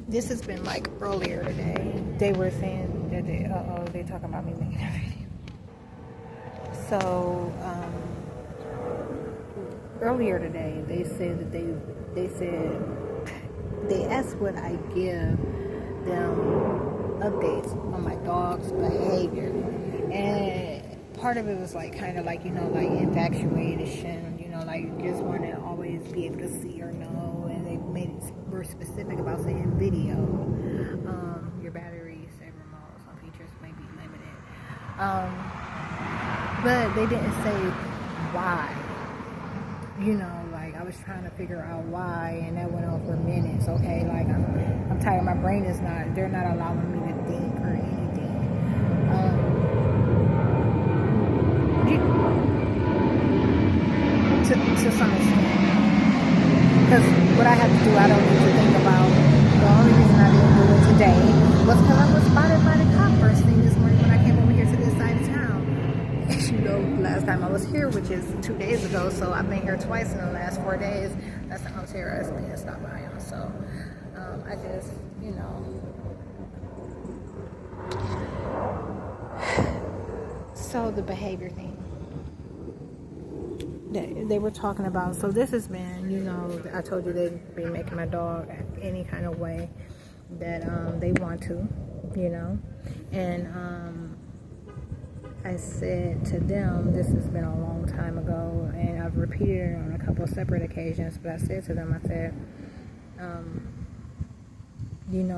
This has been like earlier today. They were saying that they're talking about me making a video. So, earlier today, they said that they asked would I give them updates on my dog's behavior, and part of it was like kind of like like infatuation, like you just want to always be able to see or know, and they were specific about saying video. Your battery saver mode, some features may be limited, but they didn't say why. Like I was trying to figure out why, and that went on for minutes. Okay, like I'm tired. My brain is not. They're not allowing me to think or anything. To some extent, because what I have to do, I don't need to think about. The only reason I didn't do it today was because I was spotted by the cop first thing this morning when I came over here to this side of town. Last time I was here, which is 2 days ago, so I've been here twice in the last 4 days. That's the terrorist man stopped by on. So I just, so the behavior thing that they were talking about. So this has been, I told you they'd be making my dog any kind of way that they want to, and I said to them, this has been a long time ago, and I've repeated it on a couple of separate occasions, but I said to them, I said,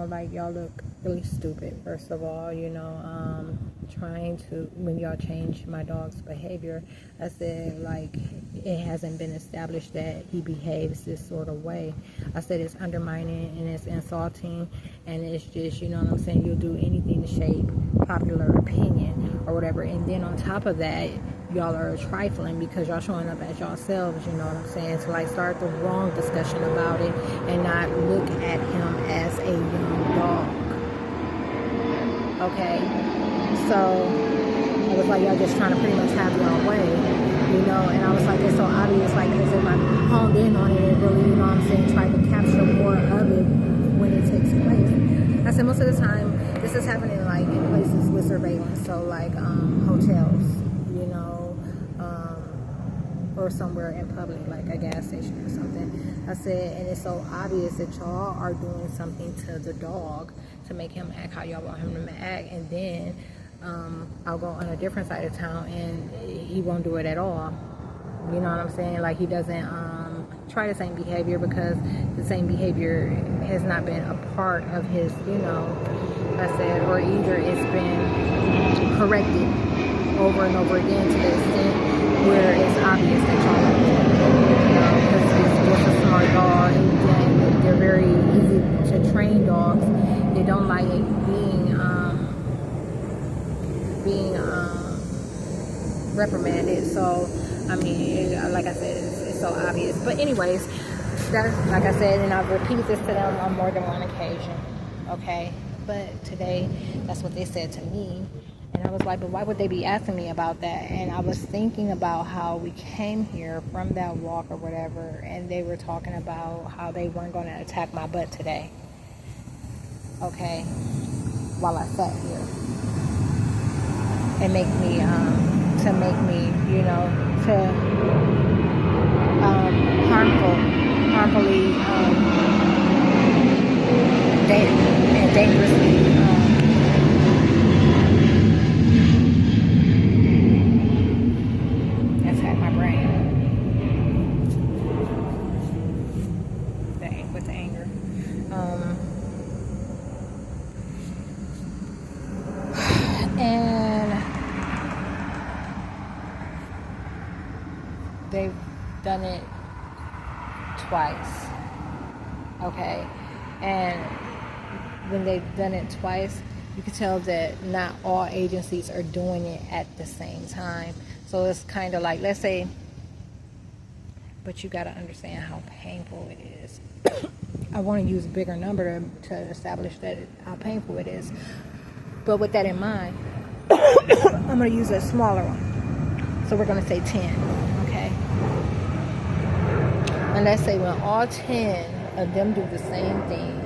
like y'all look really stupid, first of all, trying to, when y'all change my dog's behavior. I said, like, it hasn't been established that he behaves this sort of way. I said it's undermining and it's insulting, and it's just, you'll do anything to shape popular opinion or whatever. And then on top of that, y'all are trifling because y'all showing up as yourselves, to like start the wrong discussion about it and not look at him as a young dog. Okay, so I was like, y'all just trying to pretty much have your way, and I was like, it's so obvious, like, as if I honed in on it and really, try to capture more of it when it takes place. I said most of the time, this is happening like in places with surveillance, so like hotels, or somewhere in public, like a gas station or something. I said, and it's so obvious that y'all are doing something to the dog to make him act how y'all want him to act, and then I'll go on a different side of town and he won't do it at all. Like he doesn't try the same behavior because the same behavior has not been a part of his, I said, or either it's been corrected over and over again to the extent where it's obvious that y'all are doing it, because he's just a smart dog, and they're very easy to train dogs. They don't like being reprimanded. So like I said, it's so obvious. But anyways, that's, like I said, and I've repeated this to them on more than one occasion. Okay, but today that's what they said to me. And I was like, but why would they be asking me about that? And I was thinking about how we came here from that walk or whatever, and they were talking about how they weren't going to attack my butt today. Okay, while I sat here. And harmfully and dangerously attack my brain with anger. And they've done it twice. Okay, and when they've done it twice, you can tell that not all agencies are doing it at the same time. So it's kind of like, let's say, but you got to understand how painful it is. I want to use a bigger number to establish that how painful it is. But with that in mind, I'm going to use a smaller one. So we're going to say 10, okay? And let's say when all 10 of them do the same thing,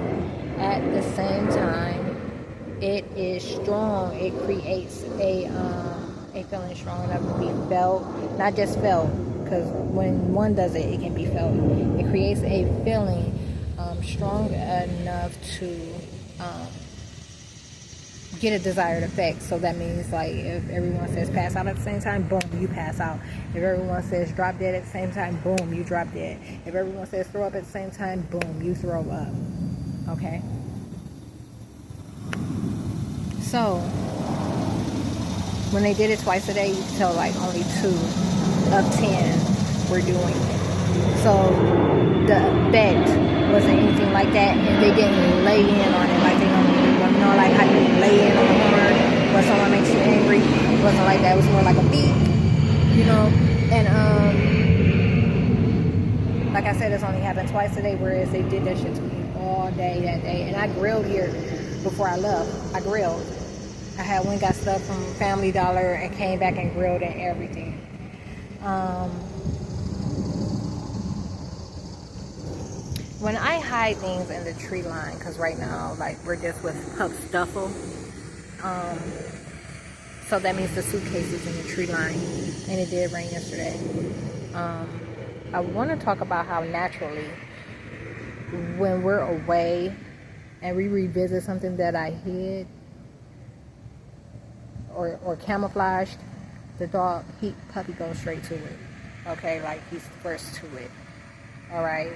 at the same time, it is strong. It creates a feeling strong enough to be felt, not just felt, because when one does it, it can be felt. It creates a feeling strong enough to get a desired effect. So that means, like, if everyone says pass out at the same time, boom, you pass out. If everyone says drop dead at the same time, boom, you drop dead. If everyone says throw up at the same time, boom, you throw up. Okay? So when they did it twice a day, you could tell like only 2 of 10 were doing it. So the effect wasn't anything like that, and they didn't lay in on it like they normally do. You know, like how you lay in on a horn when someone makes you angry. It wasn't like that. It was more like a beat, you know. And like I said, it's only happened twice a day, whereas they did that shit to me all day that day. And I grilled here before I left. I grilled. I had went got stuff from Family Dollar and came back and grilled and everything. When I hide things in the tree line, because right now, like, we're just with Pup Stuffle, so that means the suitcase is in the tree line, and it did rain yesterday. I want to talk about how naturally, when we're away and we revisit something that I hid or camouflaged, the puppy goes straight to it. Okay, like, he's first to it. All right.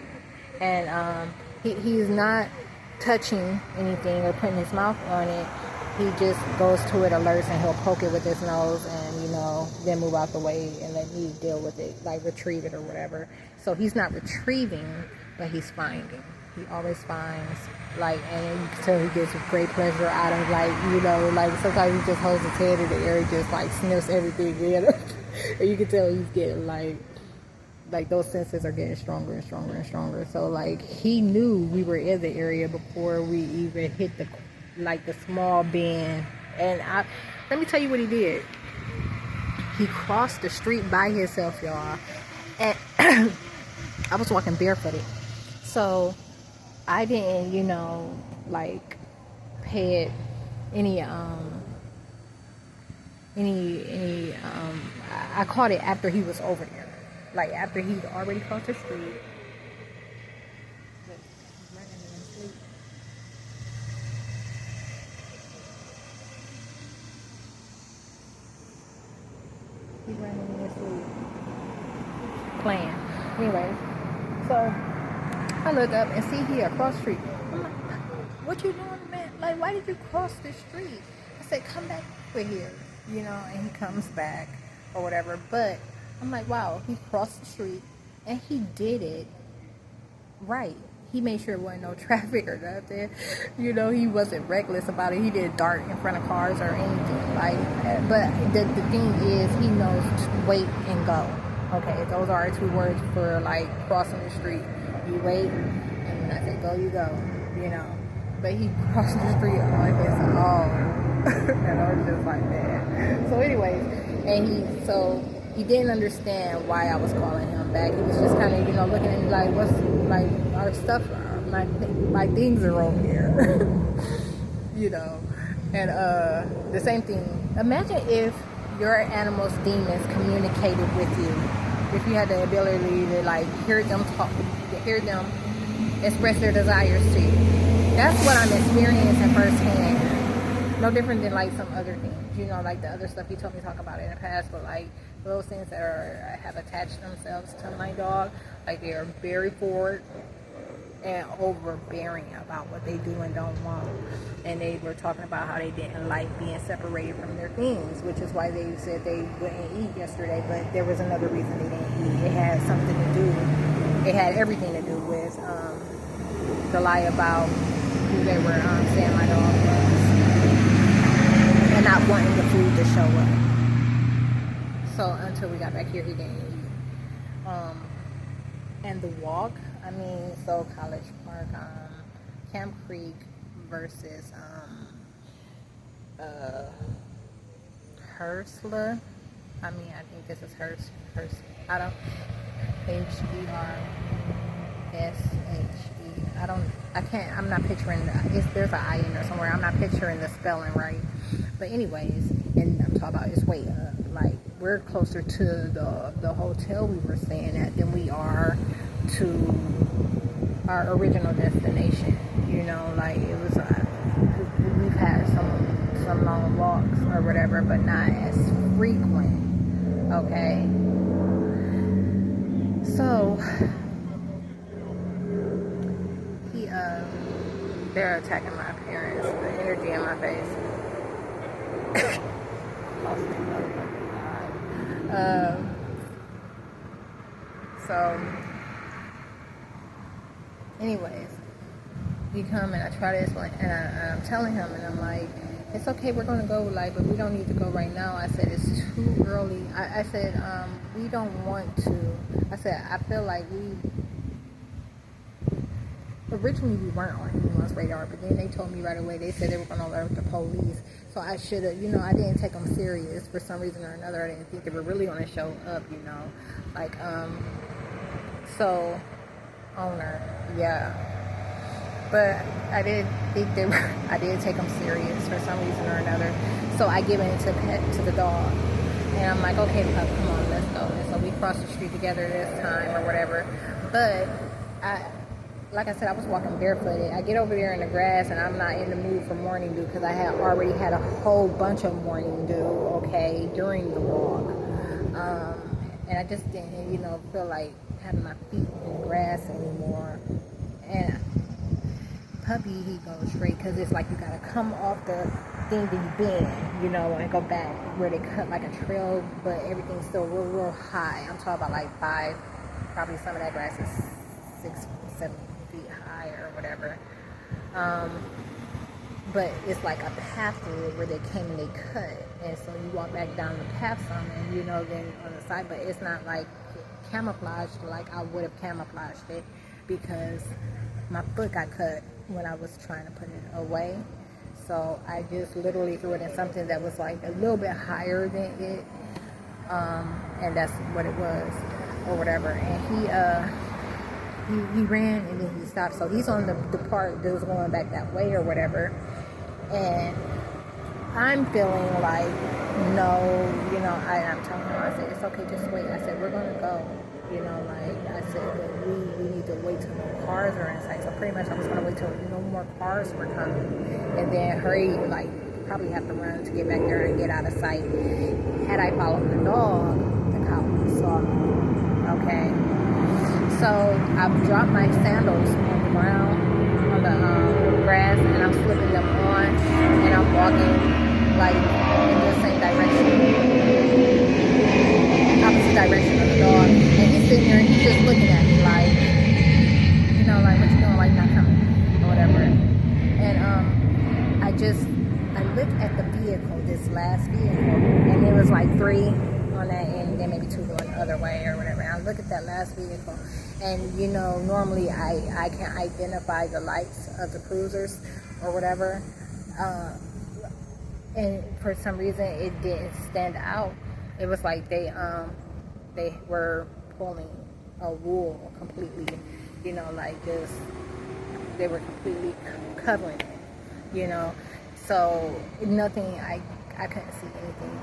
And he's not touching anything or putting his mouth on it. He just goes to it, alerts, and he'll poke it with his nose and, you know, then move out the way and let me deal with it, like retrieve it or whatever. So he's not retrieving, but he's finding. He always finds, like, and you can tell he gets great pleasure out of, like, you know, like, sometimes he just holds his head in the air and just, like, sniffs everything in. And you can tell he's getting, like those senses are getting stronger and stronger and stronger. So, like, he knew we were in the area before we even hit the small bend. And let me tell you what he did. He crossed the street by himself, y'all. And I was walking barefooted. So I didn't, you know, like, pay it any I caught it after he was over there. Like, after he'd already crossed the street. He's running in his sleep. Playing. Anyways, so I look up and see he across the street. I'm like, what you doing, man? Like, why did you cross the street? I said, come back over here. You know, and he comes back or whatever. But I'm like, wow, he crossed the street and he did it right. He made sure there wasn't no traffic or nothing. You know, he wasn't reckless about it. He didn't dart in front of cars or anything like that. But the thing is, he knows to wait and go. Okay, those are our 2 words for, like, crossing the street. You wait, and when I say go, you go. You know. But he crossed the street on his own. And I was just like, man. So anyways, and he didn't understand why I was calling him back. He was just kind of, you know, looking at me like, what's, like, our stuff, my things are over here. You know. And the same thing. Imagine if your animal's demons communicated with you. If you had the ability to, like, hear them talk, hear them express their desires to you. That's what I'm experiencing firsthand. No different than, like, some other things, you know, like the other stuff you told me to talk about in the past, but, like, those things that have attached themselves to my dog, like, they are very forward and overbearing about what they do and don't want. And they were talking about how they didn't like being separated from their things, which is why they said they wouldn't eat yesterday. But there was another reason they didn't eat. It had something to do, it had everything to do with the lie about who they were saying my dog was, and not wanting the food to show up. So until we got back here, he didn't eat. And the walk, I mean, so College Park, Camp Creek versus Hersler. I mean, I think this is Hers. I don't, Hershe. I I'm not picturing, there's an I in there somewhere. I'm not picturing the spelling right. But anyways, and I'm talking about it's way up. Like, we're closer to the hotel we were staying at than we are to our original destination. You know, like, it was, we've had some long walks or whatever, but not as frequent. Okay. So, they're attacking my parents, the energy in my face. So, anyways, he come and I try to explain, and I'm telling him, and I'm like, it's okay, we're gonna go, like, but we don't need to go right now. I said, it's too early. I said, we don't want to. I said, I feel like originally we weren't on anyone's radar, but then they told me right away, they said they were going to alert the police. So I should have, I didn't take them serious for some reason or another. I didn't think they were really going to show up, like, so, owner, yeah. But I didn't think they were, I didn't take them serious for some reason or another. So I give in to the dog. And I'm like, okay, pup, come on, let's go. And so we crossed the street together this time or whatever. But like I said, I was walking barefooted. I get over there in the grass, and I'm not in the mood for morning dew because I had already had a whole bunch of morning dew, okay, during the walk. And I just didn't, feel like having my feet in the grass anymore. And puppy, he goes straight because it's like you got to come off the thing that you've been, and go back where they cut like a trail, but everything's still real, real high. I'm talking about like 5, probably some of that grass is 6, 7 feet high or whatever. But it's like a pathway where they came and they cut, and so you walk back down the path some, and then on the side, but it's not like camouflaged like I would have camouflaged it because my foot got cut when I was trying to put it away. So I just literally threw it in something that was like a little bit higher than it, and that's what it was or whatever. And he ran and then he stopped. So he's on the part that was going back that way or whatever. And I'm feeling like, no, I'm telling him, I said, it's okay, just wait. I said, we're going to go. I said, we need to wait till no cars are in sight. So pretty much I was going to wait till no more cars were coming. And then hurry, probably have to run to get back there and get out of sight. Had I followed the dog, the cop saw me. Okay. So I've dropped my sandals on the ground, on the grass, and I'm slipping them on, and I'm walking in the same direction, opposite direction of the dog. And he's sitting there and he's just looking at me like, like, what you doing? Why you not coming? Or whatever. And I looked at the vehicle, this last vehicle, and it was like 3 on that end, and then maybe 2 going the other way or whatever. And I look at that last vehicle, and normally I can identify the lights of the cruisers or whatever, and for some reason it didn't stand out. It was like they were pulling a wool completely, like just they were completely covering it, so nothing, I couldn't see anything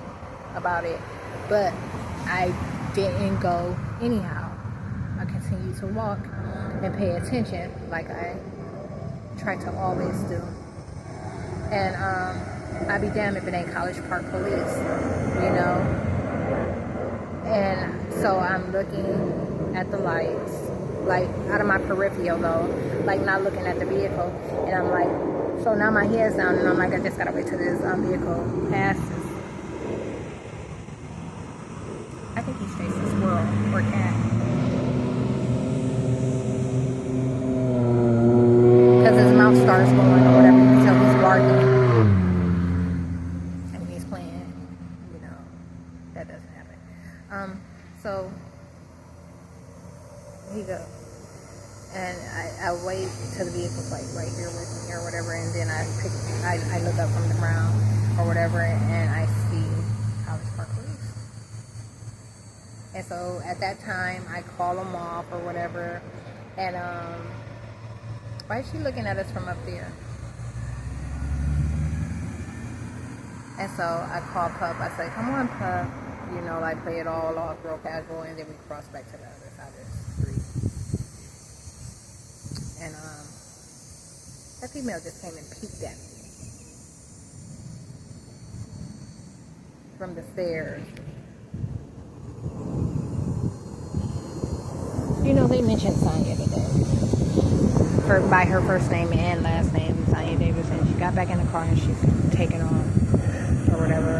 about it, but I didn't go anyhow. I continued to walk and pay attention like I try to always do. And I'd be damned if it ain't College Park police, And so I'm looking at the lights, like out of my peripheral though, like not looking at the vehicle. And I'm like, so now my head's down and I'm like, I just gotta wait till this vehicle passes. I think he's chasing a squirrel or cat. Because his mouth starts going or whatever, you can tell he's barking. And he's playing, that doesn't happen. So, he goes. And I wait till the vehicle's like right here with me or whatever, and then I look up from the ground or whatever, and I see College Park police. And so at that time, I call them off or whatever, and Why is she looking at us from up there? And so I called Pup. I said, come on, Pup. You know, like play it all off real casual, and then we cross back to the other side of the street. And that female just came and peeked at me from the stairs. You know, they mentioned Sonya today. By her first name and last name, Sonya Davis, and she got back in the car and she's taken on or whatever.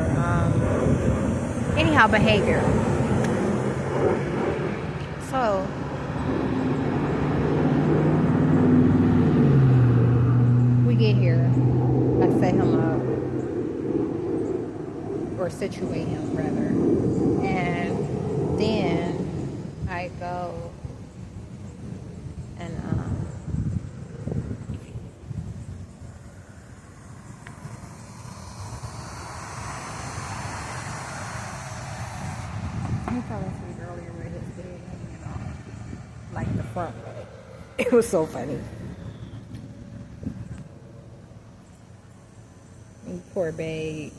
Anyhow, behavior. So we get here. I set him up, or situate him rather, and then I go and he fell asleep earlier with his head hanging off, like the front way. It was so funny. Poor babe.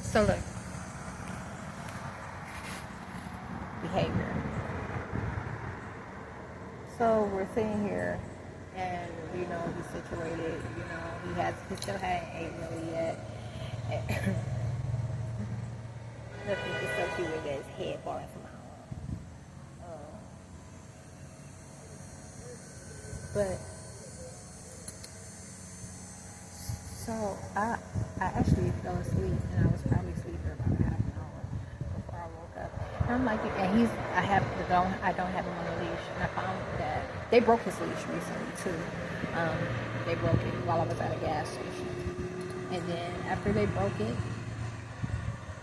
So look, behavior. So we're sitting here, and you know he's situated. You know he still hadn't ate really yet. Look, he's so cute with his head falling from my arm. But so I actually fell asleep, and I was probably asleep for about half an hour before I woke up. And I'm like, and I don't have him on the leash, and I found that they broke his leash recently too. They broke it while I was at a gas station, and then after they broke it,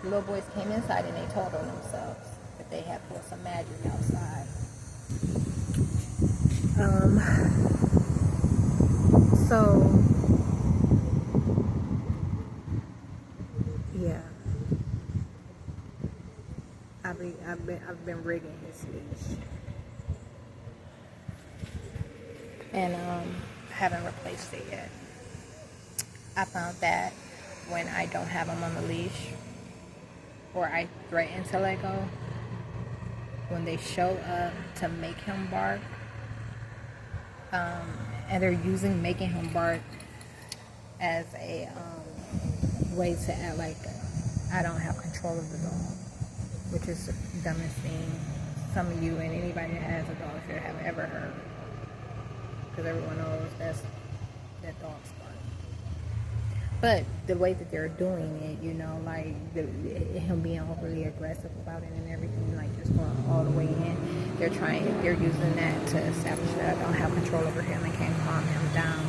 the little boys came inside and they told on themselves that they had pulled some magic outside. So yeah, I've been rigging his leash, and haven't replaced it yet. I found that when I don't have him on the leash, or I threaten to let go, when they show up to make him bark, and they're using making him bark as a way to act like I don't have control of the dog, which is the dumbest thing some of you and anybody that has a dog should have ever heard, because everyone knows that dog's bark. But the way that they're doing it, you know, like him being overly aggressive about it and everything, like just going all the way in, they're using that to establish that I don't have control over him and can't calm him down.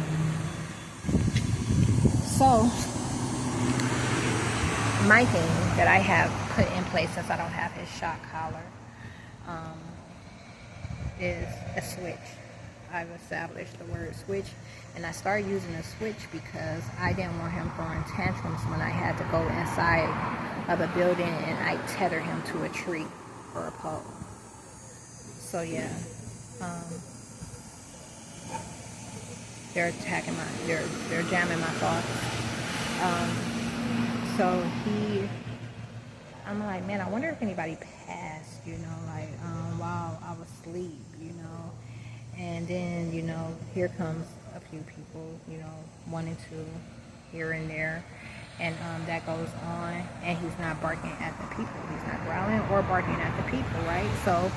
So my thing that I have put in place, since I don't have his shock collar, is a switch. I've established the word switch, and I started using a switch because I didn't want him throwing tantrums when I had to go inside of a building and I tether him to a tree or a pole. So yeah, they're jamming my thoughts. So I'm like, man, I wonder if anybody passed, you know, like while I was asleep, you know. And then, you know, here comes a few people, you know, 1 and 2 here and there. And that goes on. And he's not barking at the people. He's not growling or barking at the people, right? So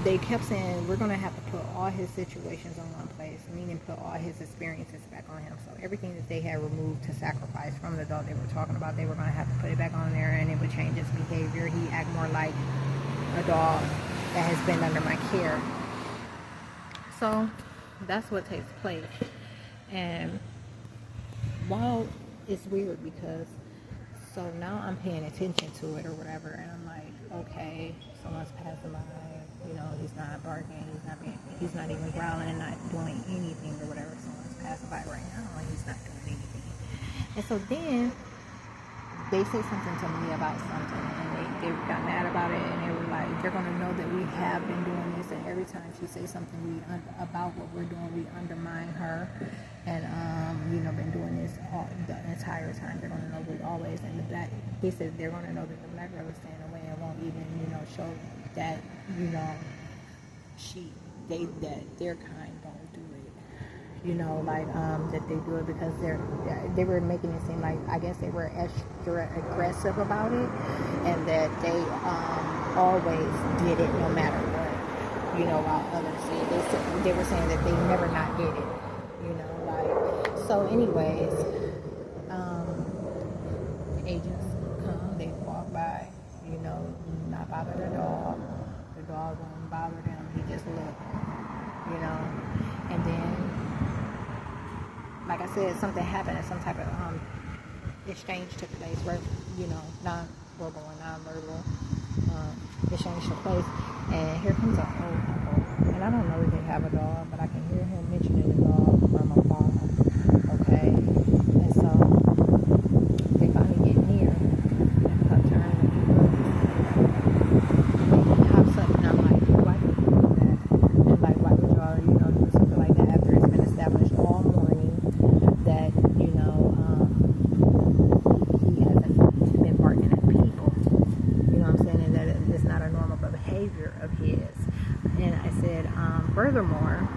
they kept saying, we're going to have to put all his situations on one place, meaning put all his experiences back on him. So everything that they had removed to sacrifice from the dog they were talking about, they were going to have to put it back on there, and it would change his behavior. He'd act more like a dog that has been under my care. So that's what takes place. And while it's weird because so now I'm paying attention to it or whatever, and I'm like, okay, someone's passing by, you know, he's not barking, he's not even growling and not doing anything or whatever. Someone's passing by right now and he's not doing anything. And so then they say something to me about something, and they got mad about it, and they were like, they're going to know that we have been doing this, and every time she says something about what we're doing, we undermine her. And been doing this all the entire time. They're gonna know we always, and the black, they said they're gonna know that the black girl is staying away and won't even show that that their kind don't do it. That they do it because they were making it seem like, I guess they were extra aggressive about it, and that they always did it no matter what. While others they were saying that they never not did it. So anyways, the agents come, they walk by, not bother the dog. The dog won't bother them. He just looked, and then, like I said, something happened and some type of exchange took place where, non-verbal and non-verbal exchange took place. And here comes an old couple. And I don't know if they have a dog, but I can hear him mentioning the dog from afar. Okay? And so they finally get near and pup turns and he hops up, and I'm like, why would you do that? And like, why would y'all, do something like that after it's been established all morning that, he hasn't been barking at people. You know what I'm saying? And that it's not a normal behavior of his. And I said, furthermore,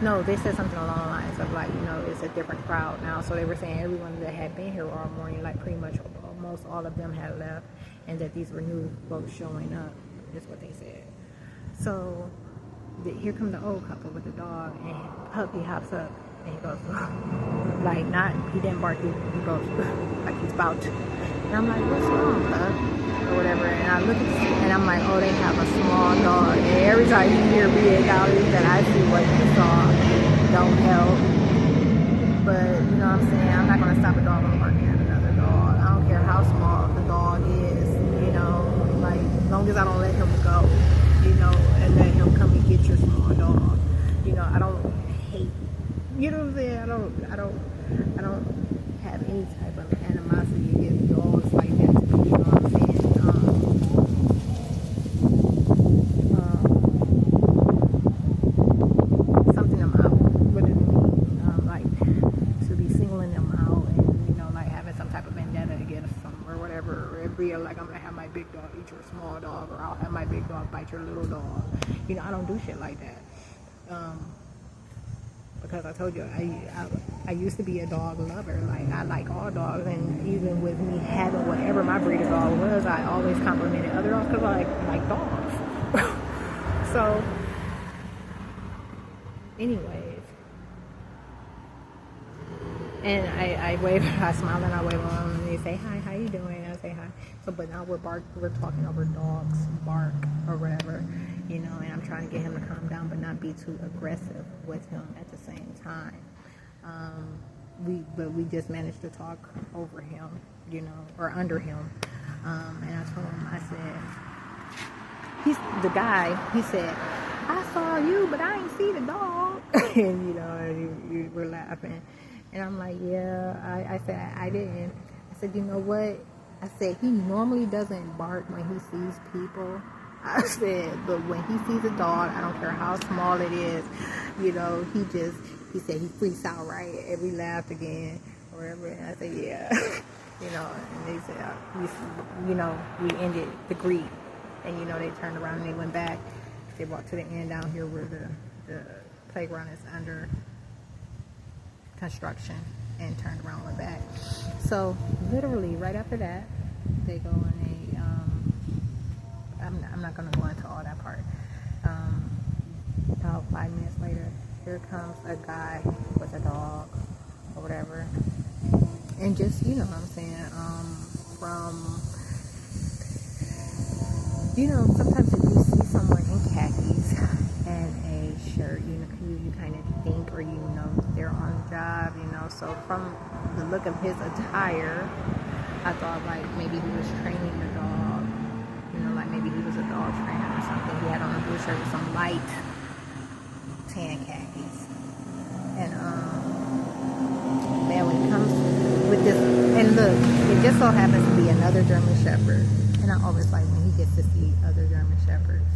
no, they said something along the lines of like, it's a different crowd now. So they were saying everyone that had been here all morning, like pretty much almost all of them had left, and that these were new folks showing up, is what they said. So here comes the old couple with the dog, and Puppy hops up, and he goes, like, he didn't bark, he goes, like he's about to. And I'm like, what's wrong, Pup? Or whatever, and I look at the and I'm like, oh, they have a small dog. And every time you hear big dollars, that I see what you saw don't help. But you know what I'm saying? I'm not gonna stop a dog from barking at another dog. I don't care how small the dog is, like as long as I don't let him go, and let him come and get your small dog. I don't hate, what I'm saying? I don't have any type of animosity against dogs like that. You know what I'm saying? Something them out. What does it mean? Like to be singling them out and like having some type of vendetta against them or whatever. Or be like, I'm gonna have my big dog eat your small dog, or I'll have my big dog bite your little dog. I don't do shit like that. Because I told you, I used to be a dog lover. Like, I like all dogs, and even with me having whatever my breed of dog was, I always complimented other dogs because I like dogs. So, anyways, and I wave, I smile and I wave at them, and they say, hi, how you doing? I say hi. So, but now we're talking over dogs bark or whatever, and I'm trying to get him to calm down, but not be too aggressive with him at the same time. We just managed to talk over him, or under him. And I told him, I said, he said, I saw you, but I ain't see the dog. And, you were laughing. And I'm like, yeah, I said, I didn't. I said, you know what? I said, he normally doesn't bark when he sees people. I said, but when he sees a dog, I don't care how small it is, he said he freaks out, right? And we laughed again, or whatever. And I said, yeah. And they said, we ended the greet. And, they turned around and they went back. They walked to the end down here where the playground is under construction, and turned around and went back. So, literally, right after that, they go and they, I'm not going to go into all that part. About 5 minutes later, here comes a guy with a dog or whatever. And just, what I'm saying, sometimes if you see someone in khakis and a shirt, you kind of think, or they're on the job, so from the look of his attire, I thought like maybe he was training the dog, like maybe he was a dog trainer or something. He had on a blue shirt with some light tan khakis. And man, when it comes with this, and look, it just so happens to be another German Shepherd, and I always like when he gets to see other German Shepherds,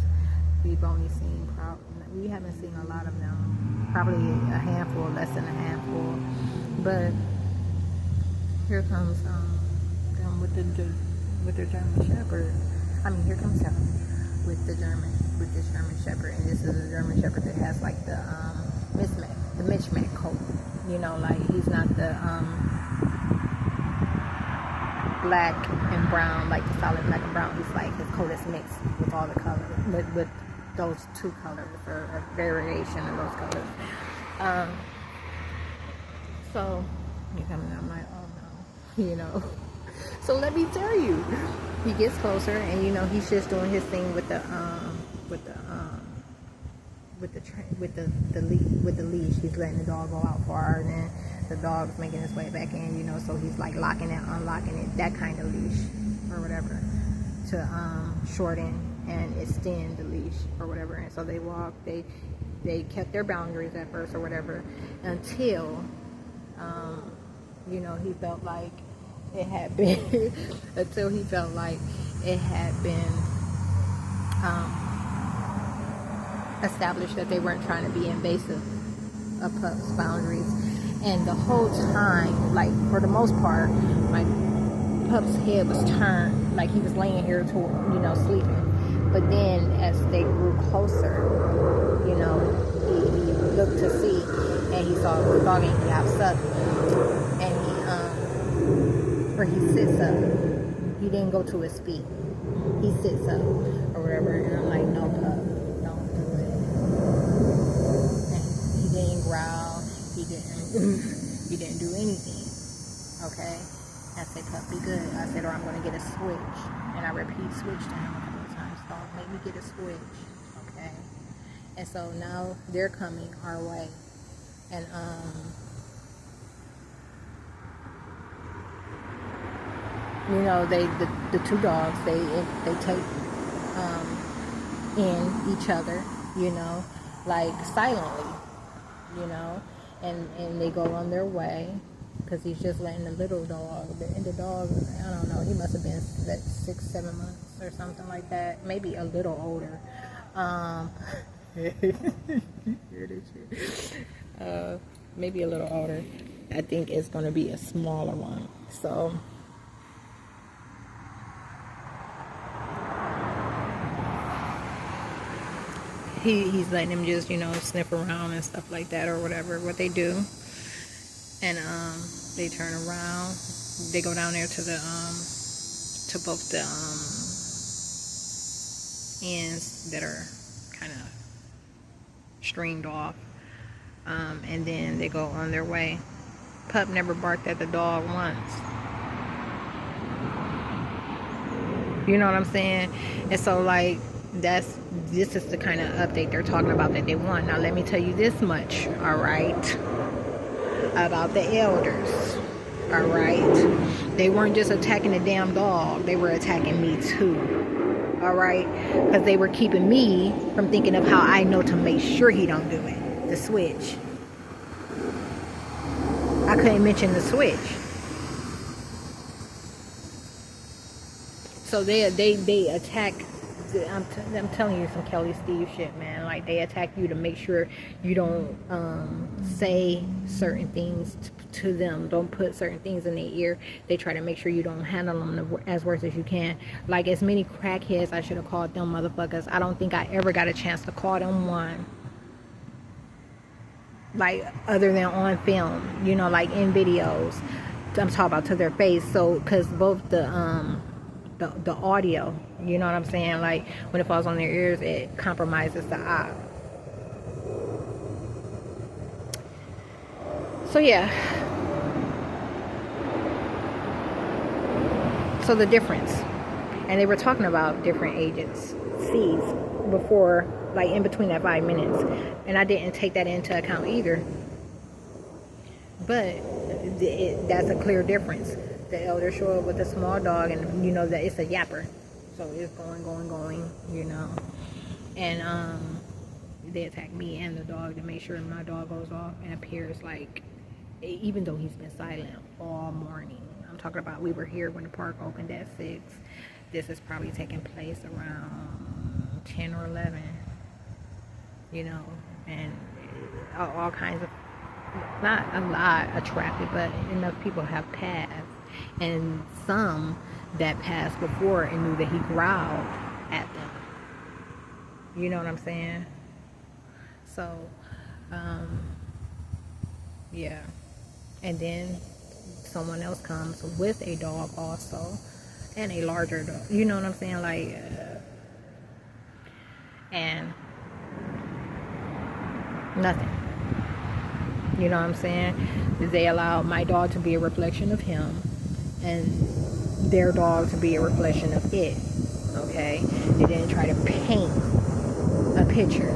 We've only seen we haven't seen a lot of them. Probably a handful, less than a handful. But here comes them with the German Shepherd. I mean, here comes him with this German Shepherd, and this is a German Shepherd that has like the mismatch coat. You know, like he's not the black and brown, like the solid black and brown. He's like, his coat is mixed with all the colors, with those two colors, or a variation of those colors. So you're coming out, I'm like, oh no, you know. So let me tell you, he gets closer, and you know, he's just doing his thing with the leash. He's letting the dog go out far, and then the dog's making his way back in, you know, so he's like locking it, unlocking it, that kind of leash or whatever, to shorten and extend the leash or whatever. And so they walked, they kept their boundaries at first or whatever, until you know, he felt like it had been until he felt like it had been established that they weren't trying to be invasive of Pup's boundaries. And the whole time, like for the most part, my Pup's head was turned, like he was laying here to, you know, sleeping. But then as they grew closer, you know, he looked to see, and he saw the dog, and he hops up, and he sits up. He didn't go to his feet. He sits up or whatever, and I'm like, no, Pup, don't do it. And he didn't growl. He didn't do anything. Okay. I said, Pup, be good. I said, or I'm gonna get a switch. And I repeat switch to him a couple of times. Don't make me get a switch. Okay. And so now they're coming our way, and you know, the two dogs, they take in each other, you know, like silently, you know, and they go on their way, because he's just letting the little dog, and the dog, I don't know, he must have been 6-7 months or something like that, maybe a little older, maybe a little older. I think it's going to be a smaller one. So he's letting him just, you know, sniff around and stuff like that, or whatever, what they do. And they turn around, they go down there to the to both the ends that are kind of stringed off, and then they go on their way. Pup never barked at the dog once. You know what I'm saying? And so, like, this is the kind of update they're talking about that they want. Now let me tell you this much, all right, about the elders, all right? They weren't just attacking the damn dog, they were attacking me too, all right? Because they were keeping me from thinking of how I know to make sure he don't do it. The switch. I couldn't mention the switch. So they attack. I'm telling you some Kelly Steve shit, man. Like, they attack you to make sure you don't say certain things to them. Don't put certain things in their ear. They try to make sure you don't handle them as worse as you can. Like, as many crackheads I should have called them motherfuckers, I don't think I ever got a chance to call them one. Like, other than on film, you know, like in videos. I'm talking about to their face. So, because both the audio, you know what I'm saying, like when it falls on their ears, it compromises the eye. So yeah, so the difference, and they were talking about different agencies before, like in between that 5 minutes, and I didn't take that into account either, but that's a clear difference. The elder show up with a small dog, and you know that it's a yapper, so it's going, you know, and they attack me and the dog to make sure my dog goes off and appears, like, even though he's been silent all morning. I'm talking about, we were here when the park opened at 6. This is probably taking place around 10 or 11. you know, and all kinds of, not a lot attracted, but enough people have passed, and some that passed before and knew that he growled at them. You know what I'm saying? So, yeah. And then someone else comes with a dog also, and a larger dog. You know what I'm saying? Like, and nothing. You know what I'm saying? They allowed my dog to be a reflection of him, and their dog to be a reflection of it. Okay? They didn't try to paint a picture.